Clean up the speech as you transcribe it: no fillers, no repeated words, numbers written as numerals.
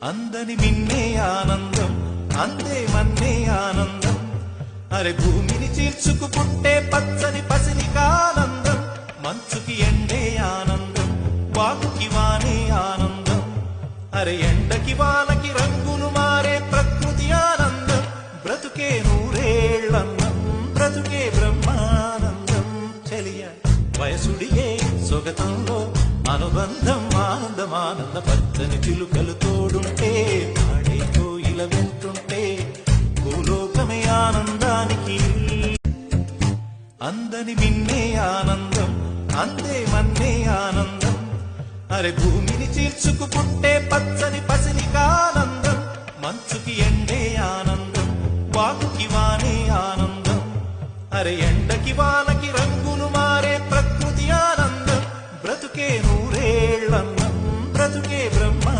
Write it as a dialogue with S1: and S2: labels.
S1: అందని మిన్నే ఆనందం అందే మన్నే ఆనందం అరే భూమిని చీల్చుకు పుట్టే పచ్చని పసిలికానందం మంచుకి ఎండే ఆనందం వాకుకి వానే ఆనందం అరే ఎండకి వానకి రంగులు మారే ప్రకృతి ఆనందం బ్రతుకే నూరేళ్లందం బ్రతుకే బ్రహ్మానందం చెలియ వయసుడియే సొగతంలో అనుబంధం ఆనందం ఆనంద పచ్చని చిలుకలు తోడుంటే ఆడే కోయిల వెంటుంటే భూలోకమే ఆనందానికి అందని మిన్నే ఆనందం అందే మన్నే ఆనందం అరే భూమిని చీల్చుకు పుట్టే